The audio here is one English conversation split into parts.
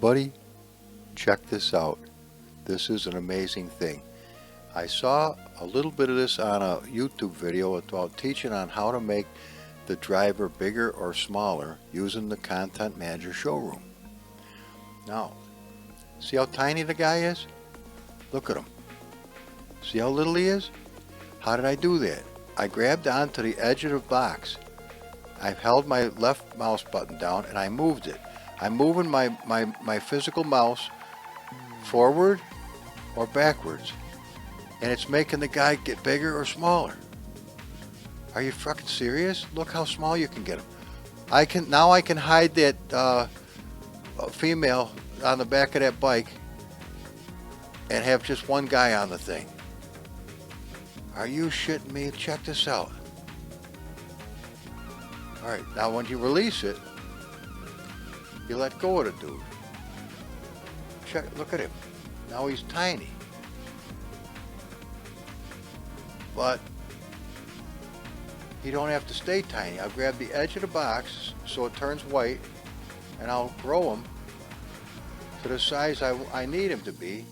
Everybody, check this out. This is an amazing thing. I saw a little bit of this on a YouTube video about teaching on how to make the driver bigger or smaller using the Content Manager showroom. Now, see how tiny the guy is? Look at him. See how little he is? How did I do that? I grabbed onto the edge of the box. I held my left mouse button down and I moved it. I'm moving my physical mouse forward or backwards. And it's making the guy get bigger or smaller. Are you fucking serious? Look how small you can get him. Now I can hide that female on the back of that bike and have just one guy on the thing. Are you shitting me? Check this out. Alright, now when you release it, you let go of the dude. Look at him. Now he's tiny. But he don't have to stay tiny. I'll grab the edge of the box so it turns white and I'll grow him to the size I need him to be,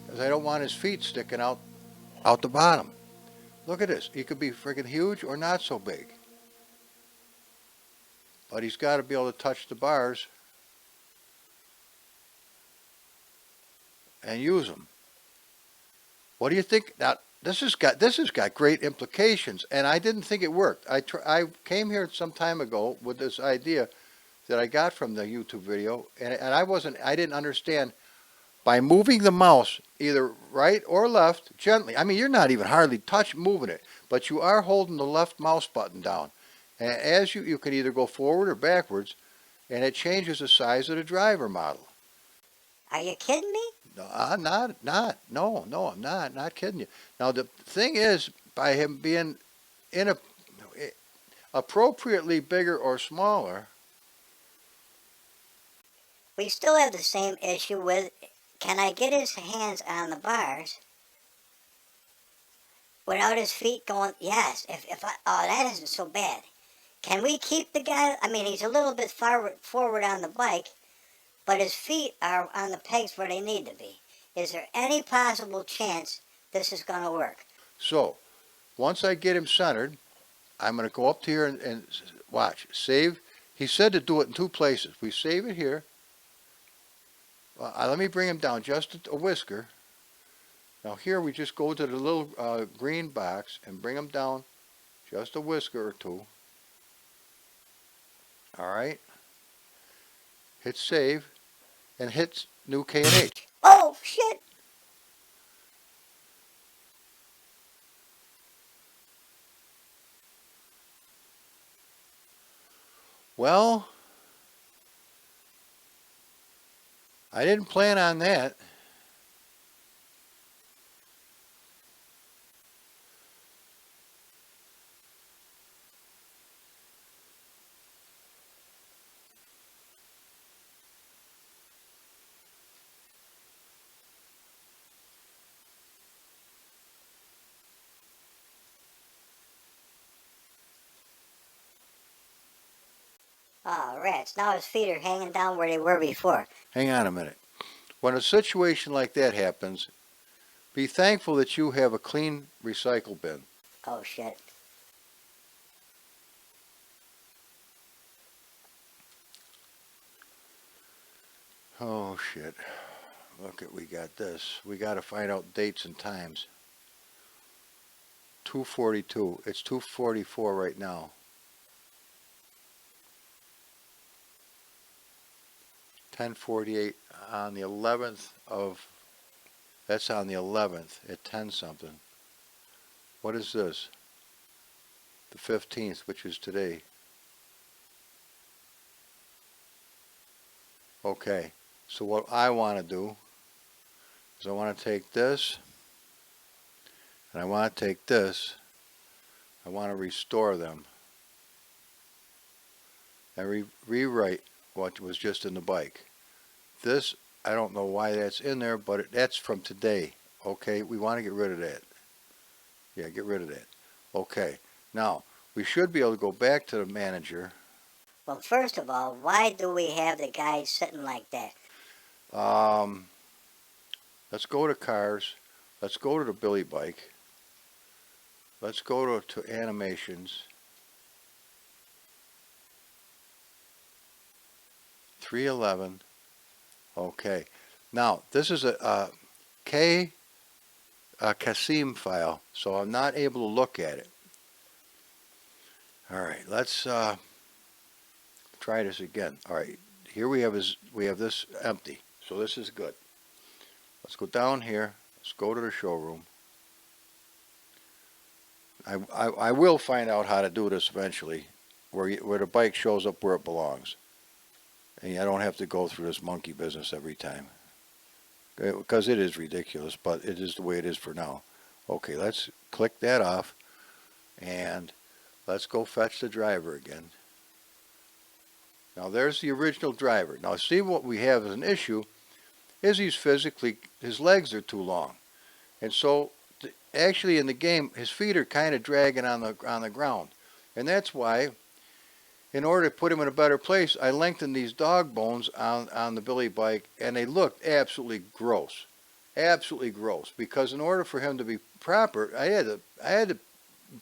because I don't want his feet sticking out the bottom. Look at this. He could be freaking huge or not so big. But he's got to be able to touch the bars and use them. What do you think? Now, this has got great implications, and I didn't think it worked. I came here some time ago with this idea that I got from the YouTube video, and I didn't understand. By moving the mouse either right or left gently, I mean, you're not even hardly moving it, but you are holding the left mouse button down. And as you can either go forward or backwards, and it changes the size of the driver model. Are you kidding me? No, I'm not. No, I'm not kidding you. Now the thing is, by him being appropriately bigger or smaller, We still have the same issue with, can I get his hands on the bars without his feet going? Yes. That isn't so bad. Can we keep the guy? I mean, he's a little bit forward on the bike, but his feet are on the pegs where they need to be. Is there any possible chance this is going to work? So, once I get him centered, I'm going to go up to here and watch. Save. He said to do it in two places. We save it here. Let me bring him down just a whisker. Now here we just go to the little green box and bring him down just a whisker or two. Alright. Hit save and hit new K&H. Oh, shit! Well, I didn't plan on that. Oh, rats. Now his feet are hanging down where they were before. Hang on a minute. When a situation like that happens, be thankful that you have a clean recycle bin. Oh, shit. Oh, shit. Look at, we got this. We got to find out dates and times. 2:42. It's 2:44 right now. 10:48 on the 11th of, that's on the 11th at 10 something. What is this? The 15th, which is today. Okay, so what I want to do is I want to take this and I want to take this. I want to restore them and rewrite what was just in the bike. This, I don't know why that's in there, but that's from today. Okay, we want to get rid of that. Yeah, get rid of that. Okay, now we should be able to go back to the manager. Well, first of all, why do we have the guy sitting like that? Um, let's go to cars. Let's go to the Billy bike. Let's go to animations. 311. Okay. Now, this is a K Kasim file, so I'm not able to look at it. All right, let's try this again. All right, here we have this empty, so this is good. Let's go down here. Let's go to the showroom. I will find out how to do this eventually, where the bike shows up where it belongs, and I don't have to go through this monkey business every time, because it is ridiculous, but it is the way it is for now. Okay, let's click that off, and let's go fetch the driver again. Now there's the original driver. Now see, what we have as an issue is his legs are too long. And so actually in the game, his feet are kind of dragging on the ground. And that's why, in order to put him in a better place, I lengthened these dog bones on the Billy bike, and they looked absolutely gross. Absolutely gross. Because in order for him to be proper, I had to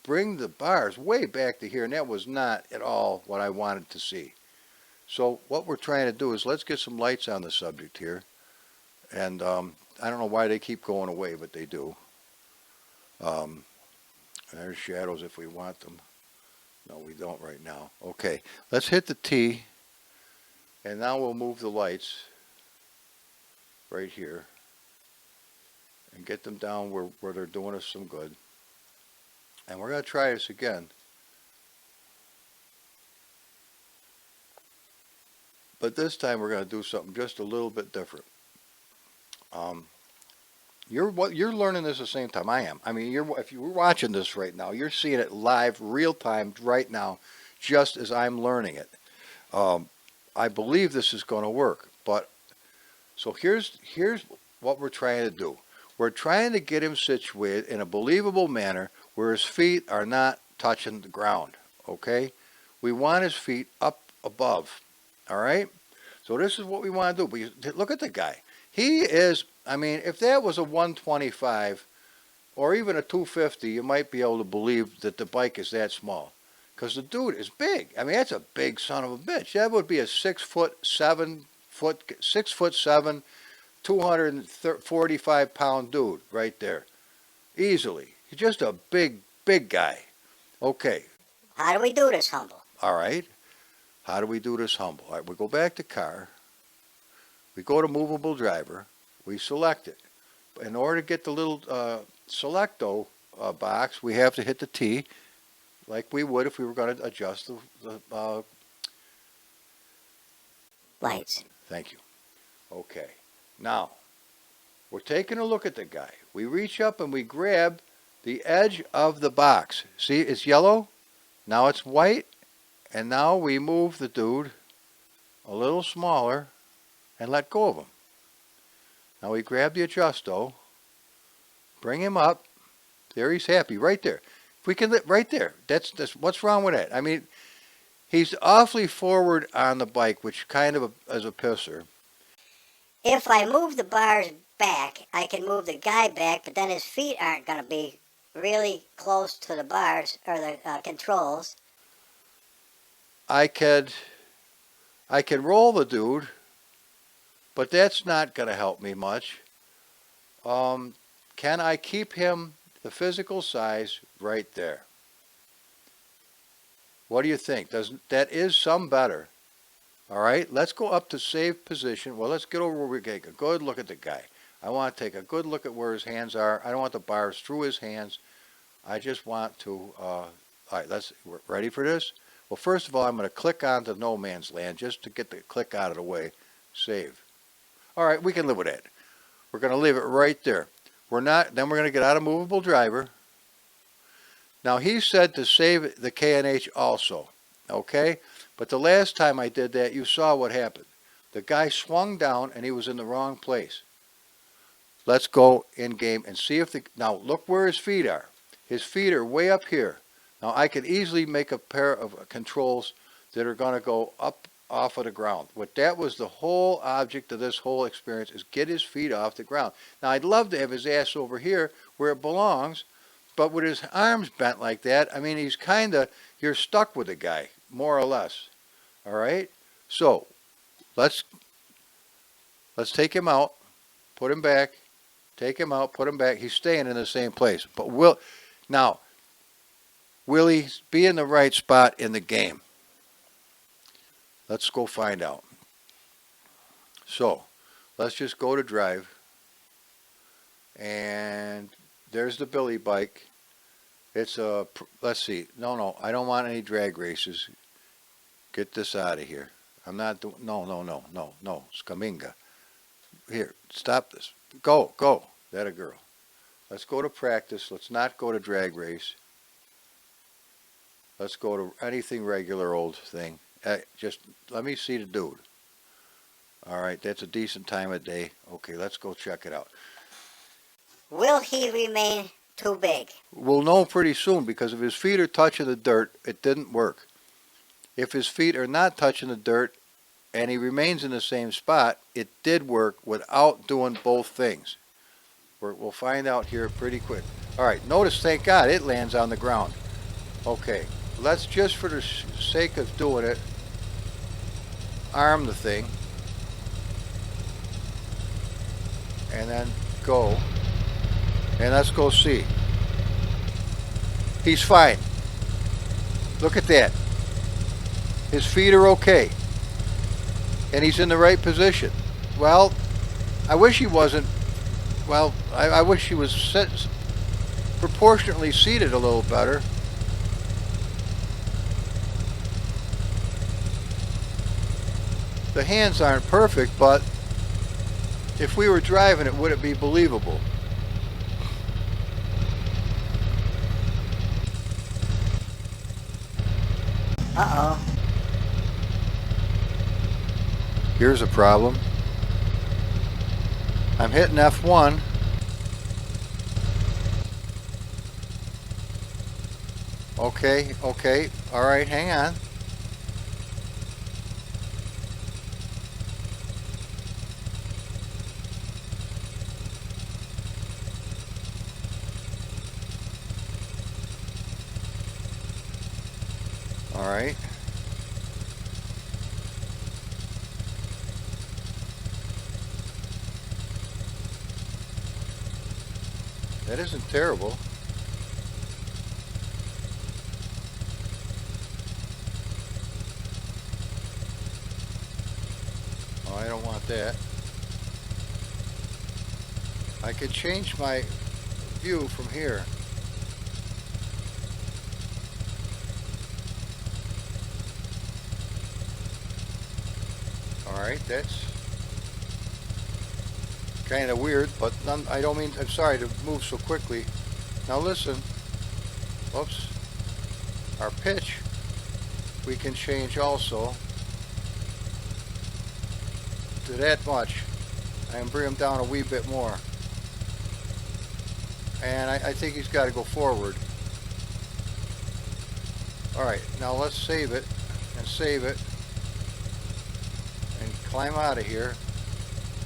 bring the bars way back to here, and that was not at all what I wanted to see. So what we're trying to do is, let's get some lights on the subject here. And I don't know why they keep going away, but they do. There's shadows if we want them. No, we don't right now. Okay, let's hit the T. And now we'll move the lights right here and get them down where they're doing us some good. And we're going to try this again. But this time we're going to do something just a little bit different. You're learning this at the same time I am. I mean, if you're watching this right now, you're seeing it live, real time, right now, just as I'm learning it. I believe this is going to work. But so here's what we're trying to do. We're trying to get him situated in a believable manner where his feet are not touching the ground. Okay, we want his feet up above. All right, so this is what we want to do. But look at the guy. He is, I mean, if that was a 125 or even a 250, you might be able to believe that the bike is that small. Because the dude is big. I mean, that's a big son of a bitch. That would be a 6'7", 245-pound dude right there. Easily. He's just a big guy. Okay. How do we do this, Humble? All right. How do we do this, Humble? All right, we go back to car. We go to movable driver. We select it. In order to get the little selecto box, we have to hit the T, like we would if we were going to adjust the lights. Thank you. Okay. Now, we're taking a look at the guy. We reach up and we grab the edge of the box. See, it's yellow. Now it's white. And now we move the dude a little smaller and let go of him. Now we grab the adjusto, bring him up. There, he's happy right there. If we can, right there. That's what's wrong with that? I mean, he's awfully forward on the bike, which kind of is a pisser. If I move the bars back, I can move the guy back, but then his feet aren't going to be really close to the bars or the controls. I can roll the dude, but that's not going to help me much. Can I keep him the physical size right there? What do you think? That is some better. All right, let's go up to save position. Well, let's get over where we take a good look at the guy. I want to take a good look at where his hands are. I don't want the bars through his hands. I just want to, all right, we're ready for this? Well, first of all, I'm going to click onto no man's land just to get the click out of the way. Save. All right, we can live with that. We're going to leave it right there. Then we're going to get out of movable driver. Now, he said to save the K&H also, okay? But the last time I did that, you saw what happened. The guy swung down and he was in the wrong place. Let's go in game and see if now look where his feet are. His feet are way up here. Now I could easily make a pair of controls that are going to go up off of the ground. What that was the whole object of this whole experience, is get his feet off the ground. Now I'd love to have his ass over here where it belongs, but with his arms bent like that, I mean, he's kind of, you're stuck with the guy, more or less. All right? So let's take him out, put him back, take him out, put him back. He's staying in the same place. But will he be in the right spot in the game? Let's go find out. So let's just go to drive. And there's the Billy bike. It's a, let's see. No, I don't want any drag races. Get this out of here. I'm not doing, no, Scaminga. Here, stop this. Go. That a girl. Let's go to practice. Let's not go to drag race. Let's go to anything regular old thing. Just let me see the dude. All right, that's a decent time of day. Okay, let's go check it out. Will he remain too big? We'll know pretty soon, because if his feet are touching the dirt, it didn't work. If his feet are not touching the dirt and he remains in the same spot, it did work without doing both things. We'll find out here pretty quick. All right, notice, thank God, it lands on the ground. Okay, let's just, for the sake of doing it, arm the thing. And then go. And let's go see. He's fine. Look at that. His feet are okay. And he's in the right position. Well, I wish he wasn't. Well, I wish he was proportionately seated a little better. The hands aren't perfect, but if we were driving it, would it be believable? Uh-oh. Here's a problem. I'm hitting F1. Okay, all right, hang on. All right. That isn't terrible. Oh, I don't want that. I could change my view from here. Alright, that's kind of weird, but I don't mean, I'm sorry to move so quickly. Now listen, oops, our pitch we can change also to that much. I can bring him down a wee bit more. And I think he's got to go forward. Alright, now let's save it and climb out of here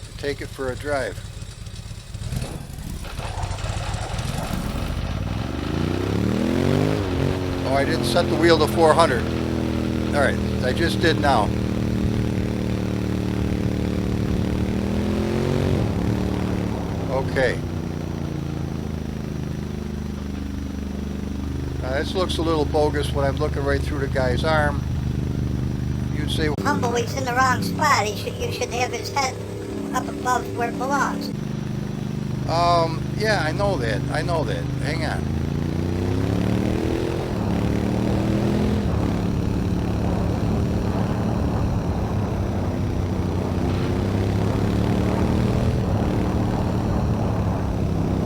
and take it for a drive. Oh, I didn't set the wheel to 400. Alright, I just did now. Okay. Now this looks a little bogus when I'm looking right through the guy's arm. You'd say, Humble, he's in the wrong spot. You should have his head up above where it belongs. yeah, I know that. Hang on.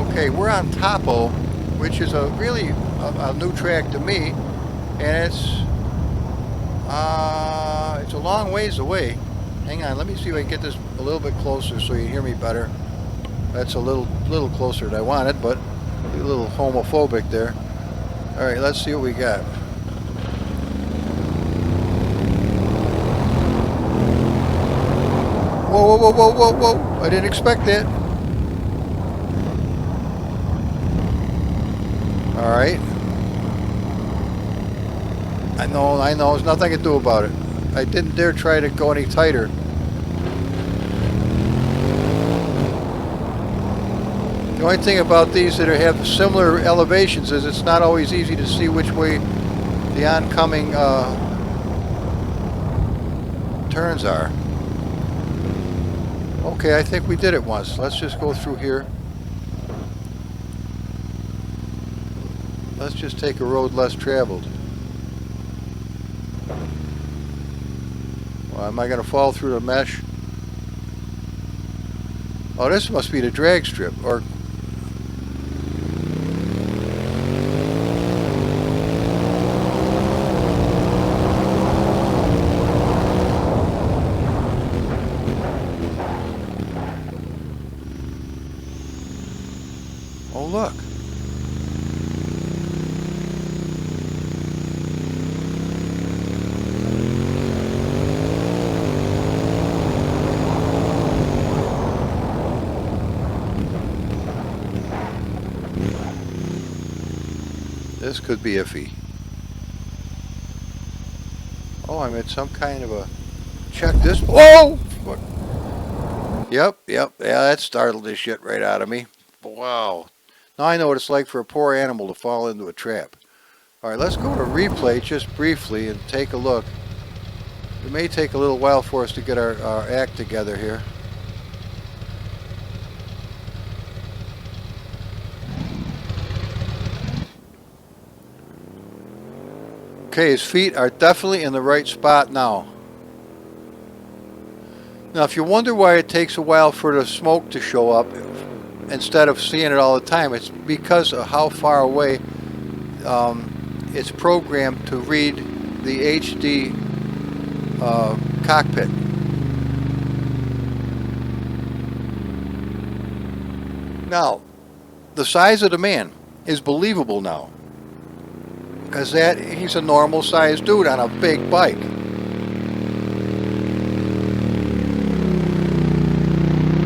Okay, we're on Topo, which is a really a new track to me, and it's a long ways away. Hang on, let me see if I can get this a little bit closer so you hear me better. That's a little closer than I wanted, but a little homophobic there. All right, let's see what we got. Whoa, whoa, whoa, whoa, whoa, whoa. I didn't expect that. All right. I know. There's nothing I can do about it. I didn't dare try to go any tighter. The only thing about these that have similar elevations is it's not always easy to see which way the oncoming turns are. Okay, I think we did it once. Let's just go through here. Let's just take a road less traveled. Well, am I going to fall through the mesh? Oh, this must be the drag strip. Or oh, look. This could be iffy. Oh, I'm at some kind of a... Check this. Whoa! What? Yep. Yeah, that startled the shit right out of me. Wow. Now I know what it's like for a poor animal to fall into a trap. Alright, let's go to replay just briefly and take a look. It may take a little while for us to get our act together here. Okay, his feet are definitely in the right spot now. Now, if you wonder why it takes a while for the smoke to show up instead of seeing it all the time, it's because of how far away it's programmed to read the HD cockpit. Now, the size of the man is believable now, because he's a normal sized dude on a big bike.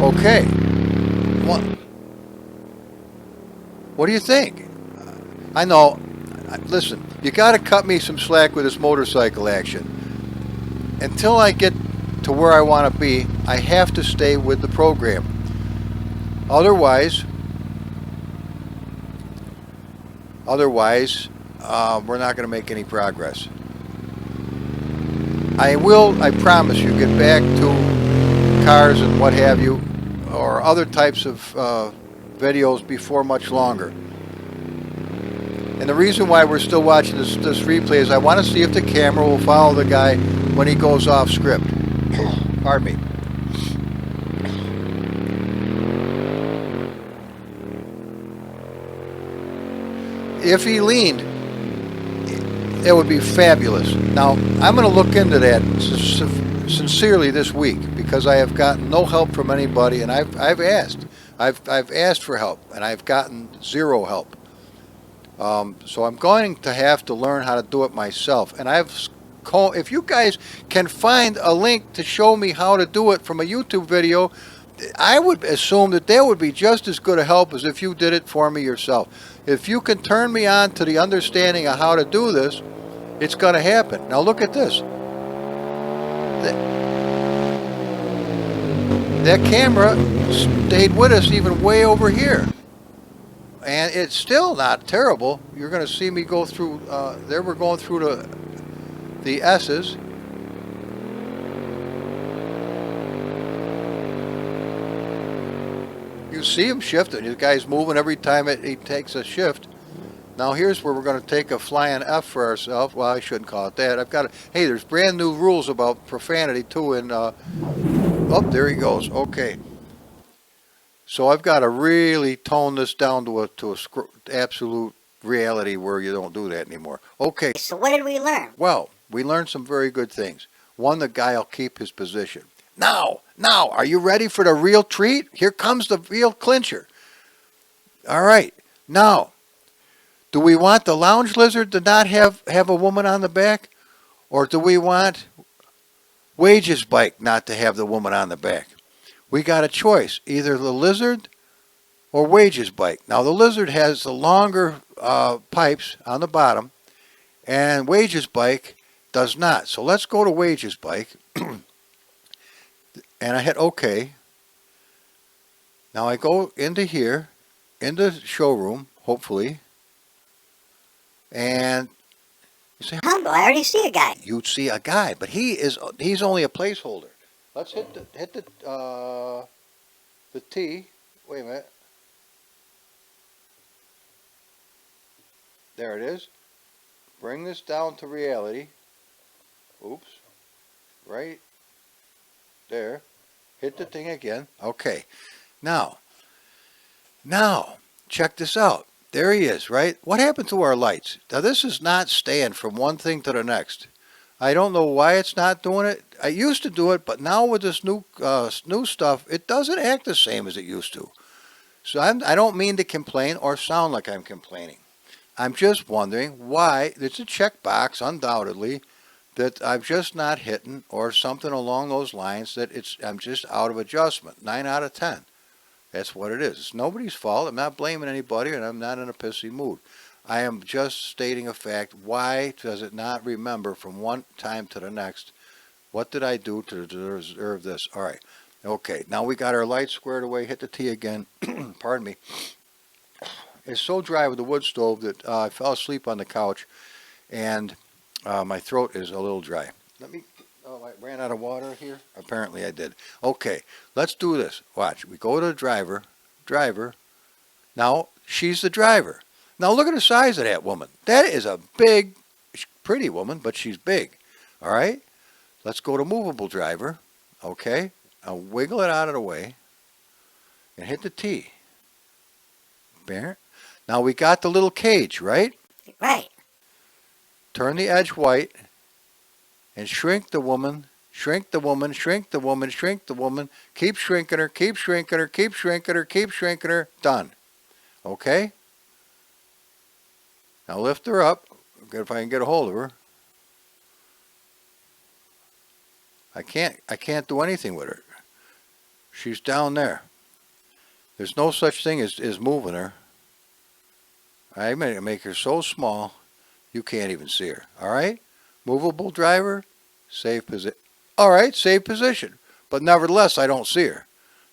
Okay. What do you think? I know. Listen, you got to cut me some slack with this motorcycle action. Until I get to where I want to be, I have to stay with the program. Otherwise, we're not going to make any progress. I promise you, get back to cars and what have you, or other types of videos before much longer. And the reason why we're still watching this replay is I want to see if the camera will follow the guy when he goes off script. Pardon me. If he leaned, it would be fabulous. Now, I'm going to look into that sincerely this week, because I have gotten no help from anybody, and I've asked. I've asked for help, and I've gotten zero help. So I'm going to have to learn how to do it myself. And if you guys can find a link to show me how to do it from a YouTube video, I would assume that would be just as good a help as if you did it for me yourself. If you can turn me on to the understanding of how to do this, it's going to happen. Now look at this. That camera stayed with us even way over here. And it's still not terrible. You're going to see me go through, there we're going through the S's. You see him shifting. The guy's moving every time he takes a shift. Now here's where we're going to take a flying F for ourselves. Well, I shouldn't call it that. Hey, there's brand new rules about profanity too. And oh, there he goes. Okay. So I've got to really tone this down to absolute reality where you don't do that anymore. Okay. So what did we learn? Well, we learned some very good things. One, the guy will keep his position. Now, are you ready for the real treat? Here comes the real clincher. All right. Now, do we want the lounge lizard to not have a woman on the back? Or do we want Wage's bike not to have the woman on the back? we got a choice, either the Lizard or Wages bike. Now the Lizard has the longer pipes on the bottom, and Wages bike does not. So let's go to Wages bike, and I hit OK. Now I go into here, into showroom, hopefully, and you say, Humble, I already see a guy. you'd see a guy, but he's only a placeholder. Let's hit the T. Wait a minute. There it is. Bring this down to reality. Oops. Right there. Hit the thing again. Okay. Now, check this out. There he is, right? What happened to our lights? Now, this is not staying from one thing to the next. I don't know why it's not doing it. I used to do it, but now with this new stuff, it doesn't act the same as it used to. So I don't mean to complain or sound like I'm complaining. I'm just wondering why. It's a checkbox, undoubtedly, that I'm just not hitting, or something along those lines, that I'm just out of adjustment. 9 out of 10. That's what it is. It's nobody's fault. I'm not blaming anybody, and I'm not in a pissy mood. I am just stating a fact. Why does it not remember from one time to the next? What did I do to deserve this? All right. Okay. Now we got our lights squared away. Hit the T again. Pardon me. It's so dry with the wood stove that I fell asleep on the couch, and my throat is a little dry. Oh, I ran out of water here? Apparently I did. Okay, let's do this. Watch. We go to the driver. Now, she's the driver. Now, look at the size of that woman. That is a big, pretty woman, but she's big. All right? Let's go to movable driver. Okay? I'll wiggle it out of the way and hit the T. There. Now, we got the little cage, right? Right. Turn the edge white and shrink the woman, shrink the woman, shrink the woman, shrink the woman. Keep shrinking her, keep shrinking her, keep shrinking her, keep shrinking her. Done. Okay? Now lift her up. If I can get a hold of her. I can't do anything with her. She's down there. There's no such thing as moving her. I make her so small you can't even see her. All right? Movable driver, safe position. All right, safe position. But nevertheless, I don't see her.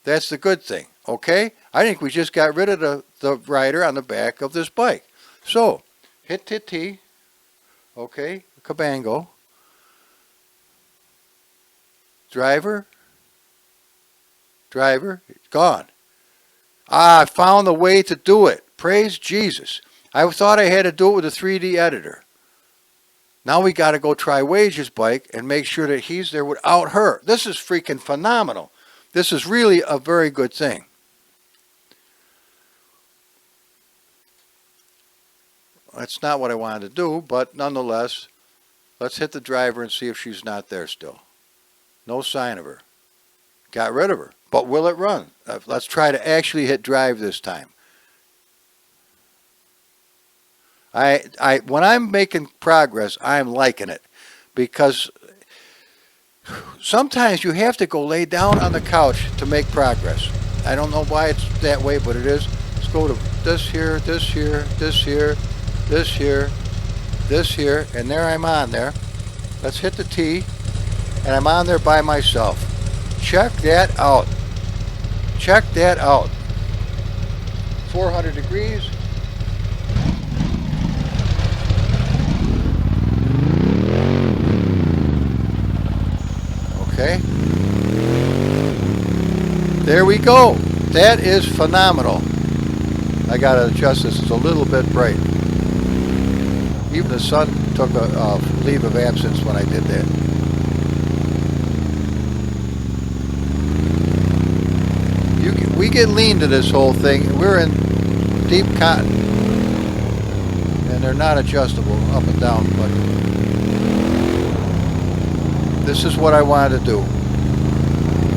That's the good thing. Okay? I think we just got rid of the rider on the back of this bike. So, hit T. Okay, Cabango. Driver, gone. I found the way to do it. Praise Jesus. I thought I had to do it with a 3D editor. Now we got to go try Wages bike and make sure that he's there without her. This is freaking phenomenal. This is really a very good thing. That's not what I wanted to do, but nonetheless, let's hit the driver and see if she's not there still. No sign of her. Got rid of her. But will it run? Let's try to actually hit drive this time. When I'm making progress, I'm liking it, because sometimes you have to go lay down on the couch to make progress. I don't know why it's that way, but it is. Let's go to this here, this here, this here, this here, this here, and there I'm on there. Let's hit the T, and I'm on there by myself. Check that out. Check that out. 400 degrees. Okay. There we go. That is phenomenal. I got to adjust this. It's a little bit bright. Even the sun took a leave of absence when I did that. We get lean to this whole thing. We're in deep cotton. And they're not adjustable up and down, but this is what I wanted to do.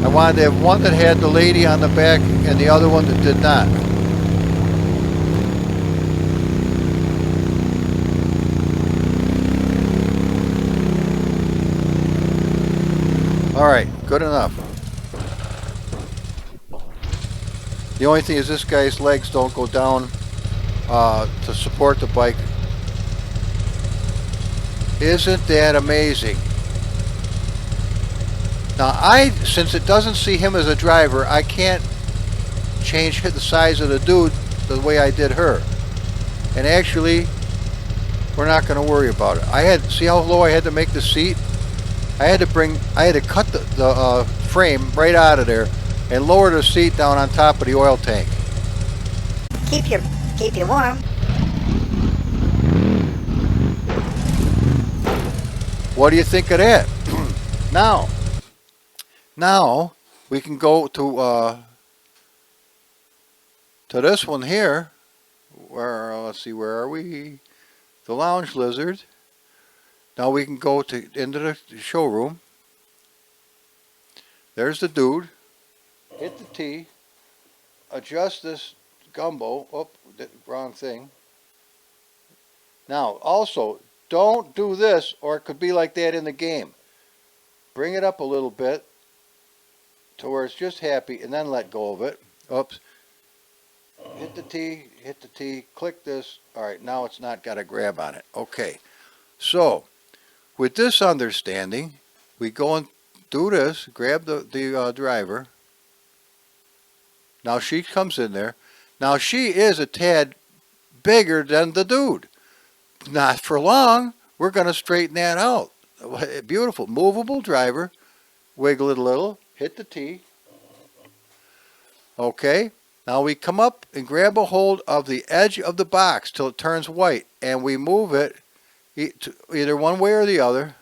I wanted to have one that had the lady on the back and the other one that did not. All right, good enough. The only thing is this guy's legs don't go down to support the bike. Isn't that amazing? Now since it doesn't see him as a driver, I can't change the size of the dude the way I did her. And actually, we're not going to worry about it. See how low I had to make the seat? I had to cut the frame right out of there and lower the seat down on top of the oil tank. Keep you warm. What do you think of that? Now we can go to this one here. Where let's see, where are we? The lounge lizard. Now we can go into the showroom. There's the dude. Hit the T. Adjust this gumbo. Oh, wrong thing. Now, also, don't do this or it could be like that in the game. Bring it up a little bit to where it's just happy and then let go of it. Oops. Hit the T, click this. All right, now it's not got a grab on it. Okay. So, with this understanding, we go and do this, grab the driver. Now she comes in there. Now she is a tad bigger than the dude. Not for long. We're going to straighten that out. Beautiful. Movable driver. Wiggle it a little. Hit the T. Okay. Now we come up and grab a hold of the edge of the box till it turns white. And we move it either one way or the other.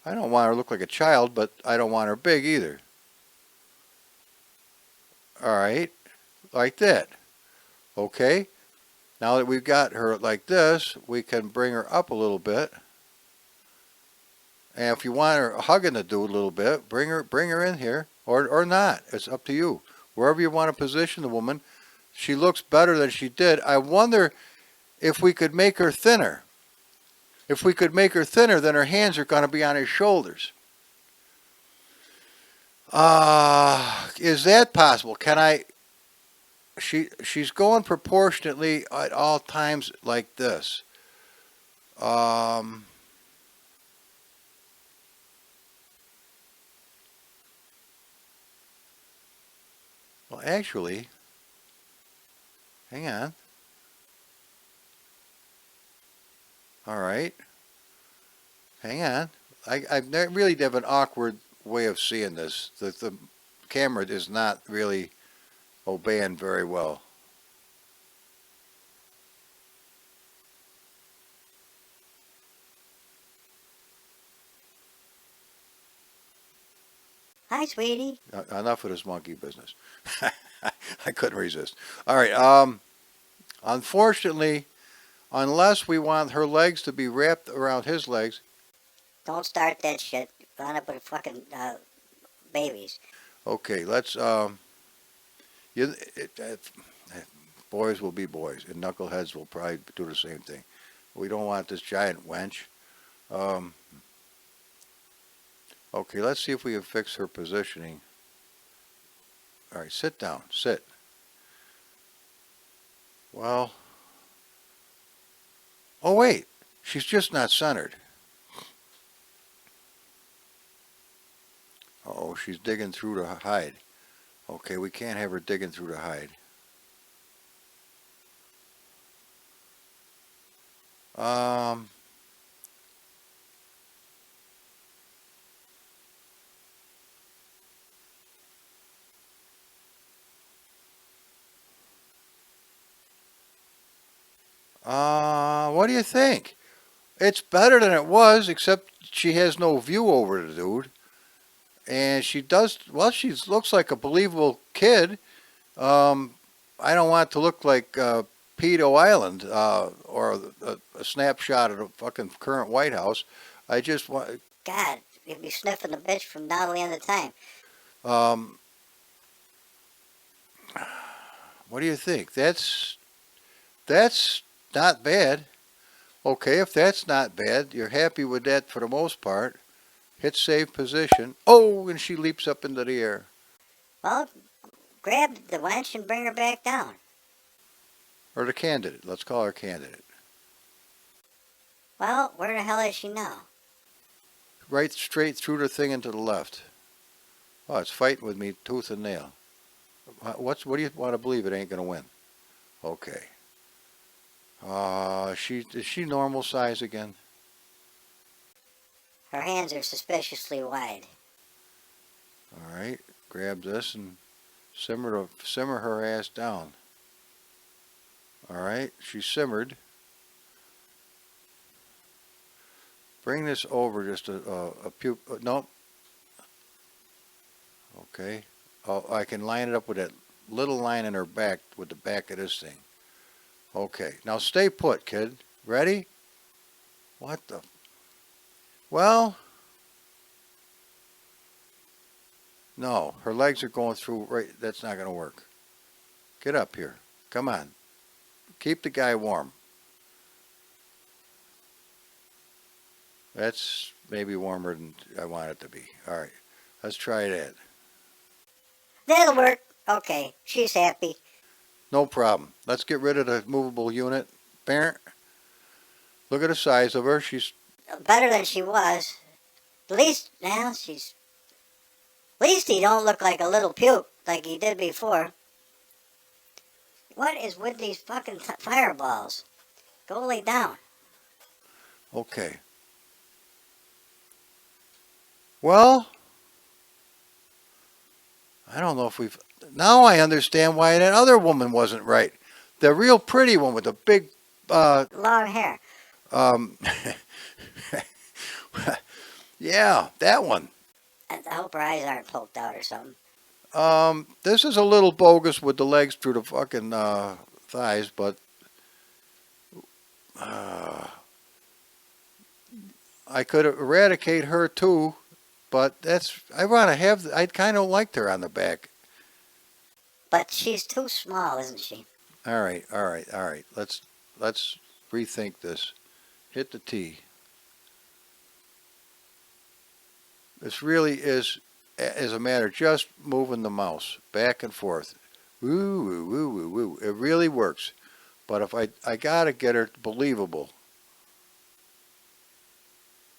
I don't want her to look like a child, but I don't want her big either. All right. Like that. Okay. Now that we've got her like this, we can bring her up a little bit. And if you want her hugging the dude a little bit, bring her in here or not. It's up to you. Wherever you want to position the woman, she looks better than she did. I wonder if we could make her thinner. If we could make her thinner, then her hands are going to be on his shoulders. Is that possible? Can I? She's going proportionately at all times like this. Well, actually, hang on. All right. Hang on. I really have an awkward way of seeing this. The camera is not really obeying very well. Hi, sweetie. Enough of this monkey business. I couldn't resist. All right. Unfortunately, unless we want her legs to be wrapped around his legs. Don't start that shit. Run up with fucking babies. Okay, let's. Boys will be boys, and knuckleheads will probably do the same thing. We don't want this giant wench. Okay, let's see if we can fix her positioning. All right, sit down. Sit. Well. Oh, wait. She's just not centered. Uh-oh, she's digging through the hide. Okay, we can't have her digging through the hide. What do you think? It's better than it was, except she has no view over the dude. And she does, well, she looks like a believable kid. I don't want it to look like Pedo Island or a snapshot of the fucking current White House. I just want. God, you'd be sniffing the bitch from now to the end of time. What do you think? That's not bad. Okay, if that's not bad, you're happy with that for the most part. Hit save position. Oh, and she leaps up into the air. Well, grab the wench and bring her back down. Or the candidate. Let's call her candidate. Well, where the hell is she now? Right straight through the thing and to the left. Oh, it's fighting with me tooth and nail. What do you want to believe it ain't going to win? Okay. Is she normal size again? Her hands are suspiciously wide. All right. Grab this and simmer her ass down. All right. She's simmered. Bring this over just a few. Nope. Okay. Oh, I can line it up with that little line in her back with the back of this thing. Okay. Now stay put, kid. Ready? What the? Well, no. Her legs are going through. Right. That's not going to work. Get up here. Come on. Keep the guy warm. That's maybe warmer than I want it to be. All right. Let's try that. That'll work. Okay, she's happy. No problem. Let's get rid of the movable unit. Parent. Look at the size of her. She's Better than she was. At least now she's. At least he don't look like a little puke like he did before. What is with these fucking fireballs? Go lay down. okay. Well, I don't know if we've. Now I understand why that other woman wasn't right. The real pretty one with the big. Long hair. Um, yeah, that one. I hope her eyes aren't poked out or something. This is a little bogus with the legs through the fucking thighs, but I could eradicate her too. But that's I want to have. I kind of liked her on the back. But she's too small, isn't she? All right, all right, all right. Let's rethink this. Hit the T. This really is a matter of just moving the mouse back and forth. Woo, woo, woo, woo, woo. It really works. But if I gotta get her believable.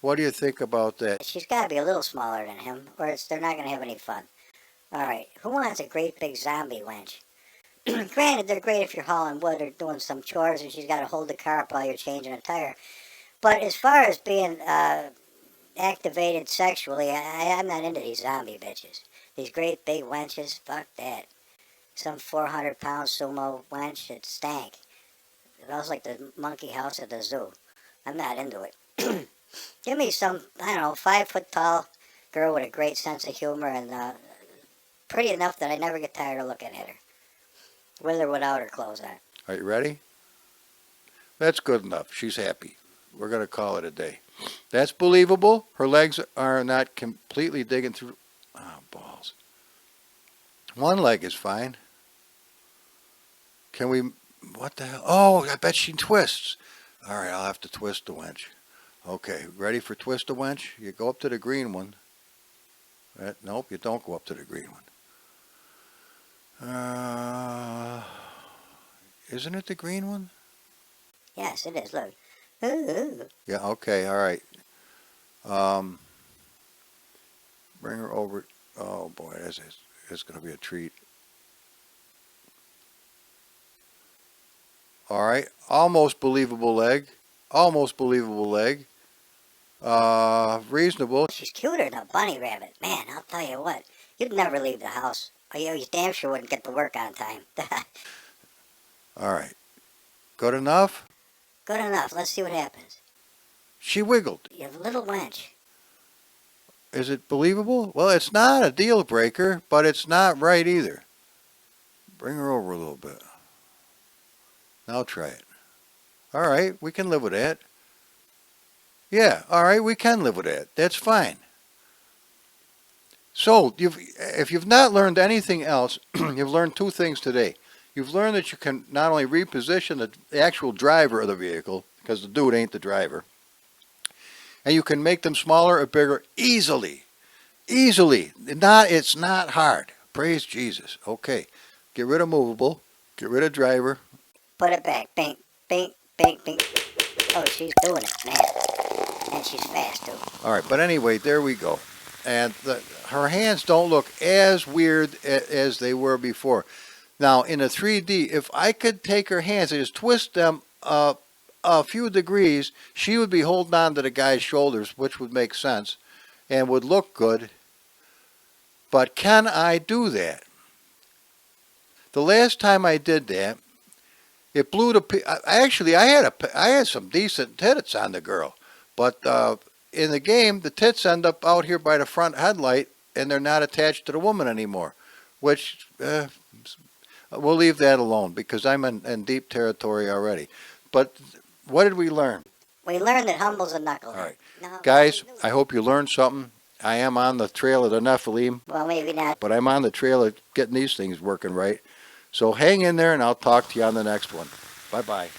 What do you think about that? She's got to be a little smaller than him, or they're not going to have any fun. All right, who wants a great big zombie wench? Granted, they're great if you're hauling wood or doing some chores and she's got to hold the car up while you're changing a tire. But as far as being activated sexually, I'm not into these zombie bitches. These great big wenches, fuck that. Some 400-pound sumo wench that stank. It smells like the monkey house at the zoo. I'm not into it. Give me some, I don't know, 5-foot-tall girl with a great sense of humor and pretty enough that I never get tired of looking at her. With or without her clothes on. Are you ready? That's good enough. She's happy. We're going to call it a day. That's believable. Her legs are not completely digging through. Oh, balls. One leg is fine. Can we... What the hell? Oh, I bet she twists. All right, I'll have to twist the wench. Okay, ready for twist the wench? You go up to the green one. Nope, you don't go up to the green one. Isn't it the green one? Yes, it is. Look. Ooh. Yeah, okay, all right. Bring her over. Oh, boy, it's going to be a treat. All right, almost believable leg. Almost believable leg. Reasonable. She's cuter than a bunny rabbit. Man, I'll tell you what. You'd never leave the house. Or you damn sure wouldn't get to work on time. All right. Good enough? Good enough. Let's see what happens. She wiggled. You little wench. Is it believable? Well, it's not a deal breaker, but it's not right either. Bring her over a little bit. Now try it. All right, we can live with that. Yeah, all right, we can live with that. That's fine. So, if you've not learned anything else, you've learned two things today. You've learned that you can not only reposition the actual driver of the vehicle, because the dude ain't the driver, and you can make them smaller or bigger easily. Easily. It's not hard. Praise Jesus. Okay. Get rid of movable. Get rid of driver. Put it back. Bink, bink, bink, bink. Oh, she's doing it, man. And she's fast, too. All right, but anyway, there we go. And her hands don't look as weird as they were before. Now, in a 3D, if I could take her hands and just twist them a few degrees, she would be holding on to the guy's shoulders, which would make sense and would look good. But can I do that? The last time I did that, it blew the. Actually, I had some decent tits on the girl, but in the game, the tits end up out here by the front headlight, and they're not attached to the woman anymore. Which we'll leave that alone because I'm in deep territory already. But what did we learn? We learned that Humble's a knucklehead. All right, No, guys, I hope you learned something. I am on the trail of the Nephilim. Well, maybe not. But I'm on the trail of getting these things working right. So hang in there, and I'll talk to you on the next one. Bye-bye.